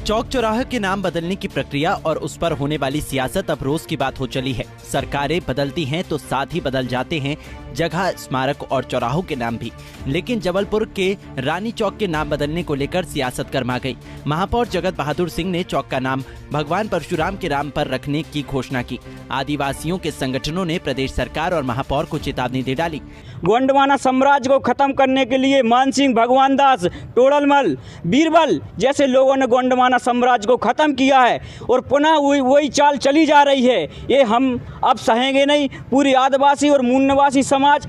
चौक चौराहे के नाम बदलने की प्रक्रिया और उस पर होने वाली सियासत अब रोज की बात हो चली है। सरकारें बदलती हैं तो साथ ही बदल जाते हैं जगह, स्मारक और चौराहों के नाम भी। लेकिन जबलपुर के रानी चौक के नाम बदलने को लेकर सियासत गर्मा गई। महापौर जगत बहादुर सिंह ने चौक का नाम भगवान परशुराम के नाम पर रखने की घोषणा की। आदिवासियों के संगठनों ने प्रदेश सरकार और महापौर को चेतावनी दे डाली। गोंडवाना साम्राज्य को खत्म करने के लिए मानसिंह, भगवान दास, टोडरमल, बीरबल जैसे लोगों ने गोंडवाना साम्राज्य को खत्म किया है और पुनः वही चाल चली जा रही है। ये हम अब सहेंगे नहीं। पूरी आदिवासी और मूल निवासी समाज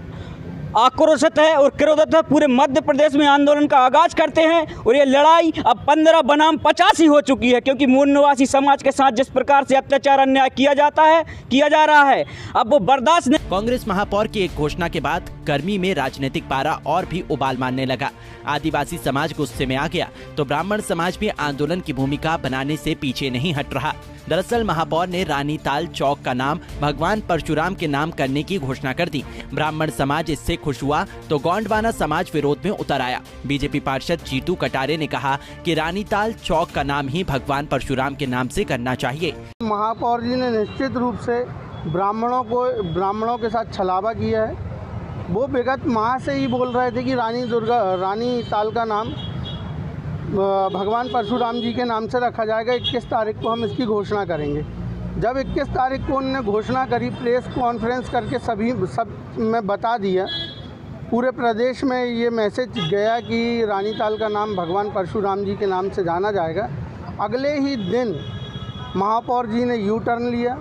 आक्रोशित है और क्रोधित है। पूरे मध्य प्रदेश में आंदोलन का आगाज करते हैं और ये लड़ाई अब 15 बनाम 85 हो चुकी है, क्योंकि मूल निवासी समाज के साथ जिस प्रकार से अत्याचार, अन्याय किया जा रहा है, अब वो बर्दाश्त नहीं। कांग्रेस महापौर की एक घोषणा के बाद गर्मी में राजनीतिक पारा और भी उबाल मारने लगा। आदिवासी समाज गुस्से में आ गया तो ब्राह्मण समाज भी आंदोलन की भूमिका बनाने से पीछे नहीं हट रहा। दरअसल महापौर ने रानीताल चौक का नाम भगवान परशुराम के नाम करने की घोषणा कर दी। ब्राह्मण समाज इससे खुश हुआ तो गोंडवाना समाज विरोध में उतर आया। बीजेपी पार्षद जीतू कटारे ने कहा कि रानीताल चौक का नाम ही भगवान परशुराम के नाम से करना चाहिए। महापौर जी ने निश्चित रूप से ब्राह्मणों के साथ छलावा किया है। वो विगत माह से ही बोल रहे थे कि रानीताल का नाम भगवान परशुराम जी के नाम से रखा जाएगा। 21 तारीख को हम इसकी घोषणा करेंगे। जब 21 तारीख को उन्होंने घोषणा करी, प्रेस कॉन्फ्रेंस करके सब में बता दिया, पूरे प्रदेश में ये मैसेज गया कि रानीताल का नाम भगवान परशुराम जी के नाम से जाना जाएगा। अगले ही दिन महापौर जी ने यू टर्न लिया।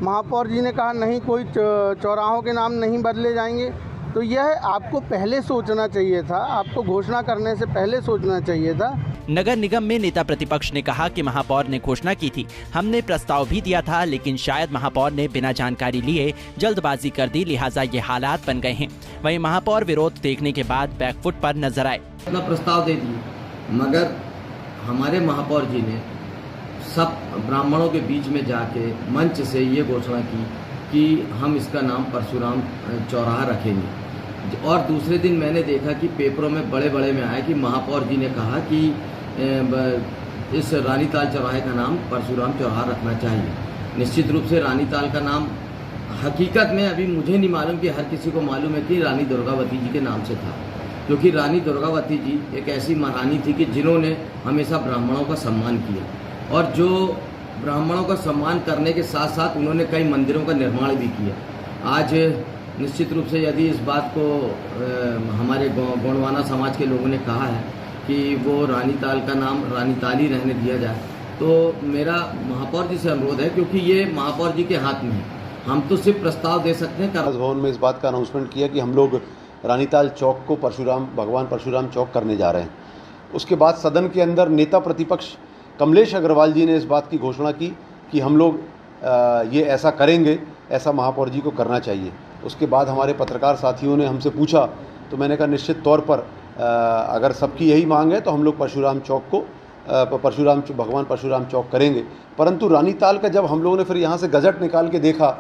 महापौर जी ने कहा नहीं, कोई चौराहों के नाम नहीं बदले जाएंगे। तो यह आपको पहले सोचना चाहिए था, आपको घोषणा करने से पहले सोचना चाहिए था। नगर निगम में नेता प्रतिपक्ष ने कहा कि महापौर ने घोषणा की थी, हमने प्रस्ताव भी दिया था, लेकिन शायद महापौर ने बिना जानकारी लिए जल्दबाजी कर दी, लिहाजा ये हालात बन गए हैं। वहीं महापौर विरोध देखने के बाद बैकफुट पर नजर आए। अपना प्रस्ताव दे दिए, मगर हमारे महापौर जी ने सब ब्राह्मणों के बीच में जाके मंच से ये घोषणा की कि हम इसका नाम परशुराम चौराहा रखेंगे। और दूसरे दिन मैंने देखा कि पेपरों में बड़े में आया कि महापौर जी ने कहा कि इस रानीताल चौराहे का नाम परशुराम चौराहा रखना चाहिए। निश्चित रूप से रानीताल का नाम हकीकत में अभी मुझे नहीं मालूम कि हर किसी को मालूम है कि रानी दुर्गावती जी के नाम से था, क्योंकि रानी दुर्गावती जी एक ऐसी महारानी थी कि जिन्होंने हमेशा ब्राह्मणों का सम्मान किया, और जो ब्राह्मणों का सम्मान करने के साथ साथ उन्होंने कई मंदिरों का निर्माण भी किया। आज निश्चित रूप से यदि इस बात को हमारे गोंडवाना समाज के लोगों ने कहा है कि वो रानीताल का नाम रानीताल ही रहने दिया जाए, तो मेरा महापौर जी से अनुरोध है, क्योंकि ये महापौर जी के हाथ में है। हम तो सिर्फ प्रस्ताव दे सकते हैं। भवन में इस बात का अनाउंसमेंट किया कि हम लोग रानीताल चौक को भगवान परशुराम चौक करने जा रहे हैं। उसके बाद सदन के अंदर नेता प्रतिपक्ष कमलेश अग्रवाल जी ने इस बात की घोषणा की कि हम लोग ये ऐसा करेंगे, ऐसा महापौर जी को करना चाहिए। उसके बाद हमारे पत्रकार साथियों ने हमसे पूछा, तो मैंने कहा निश्चित तौर पर अगर सबकी यही मांग है तो हम लोग परशुराम चौक को भगवान परशुराम चौक करेंगे। परंतु रानीताल का जब हम लोगों ने फिर यहाँ से गजट निकाल के देखा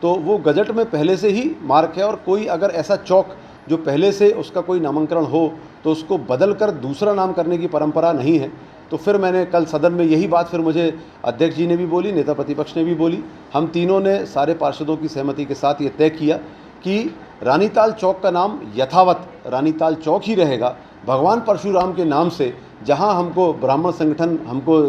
तो वो गजट में पहले से ही मार्क है, और कोई अगर ऐसा चौक जो पहले से उसका कोई नामांकन हो तो उसको बदल कर दूसरा नाम करने की परंपरा नहीं है। तो फिर मैंने कल सदन में यही बात फिर मुझे अध्यक्ष जी ने भी बोली, नेता प्रतिपक्ष ने भी बोली, हम तीनों ने सारे पार्षदों की सहमति के साथ ये तय किया कि रानीताल चौक का नाम यथावत रानीताल चौक ही रहेगा, भगवान परशुराम के नाम से। जहां हमको ब्राह्मण संगठन हमको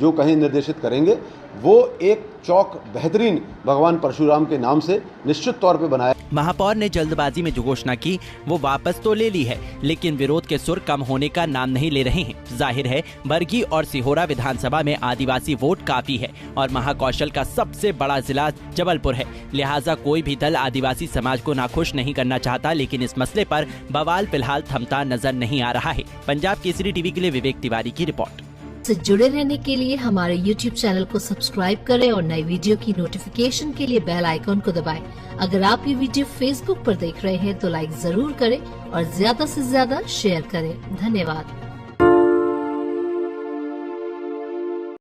जो कहें निर्देशित करेंगे, वो एक चौक बेहतरीन भगवान परशुराम के नाम से निश्चित तौर पे बनाया। महापौर ने जल्दबाजी में जो घोषणा की वो वापस तो ले ली है, लेकिन विरोध के सुर कम होने का नाम नहीं ले रहे हैं। जाहिर है बरगी और सिहोरा विधानसभा में आदिवासी वोट काफी है और महाकौशल का सबसे बड़ा जिला जबलपुर है, लिहाजा कोई भी दल आदिवासी समाज को नाखुश नहीं करना चाहता। लेकिन इस मसले पर बवाल फिलहाल थमता नजर नहीं आ रहा है। पंजाब केसरी टीवी के लिए विवेक तिवारी की रिपोर्ट। से जुड़े रहने के लिए हमारे YouTube चैनल को सब्सक्राइब करें और नई वीडियो की नोटिफिकेशन के लिए बेल आइकॉन को दबाएं। अगर आप ये वीडियो Facebook पर देख रहे हैं तो लाइक जरूर करें और ज्यादा से ज्यादा शेयर करें। धन्यवाद।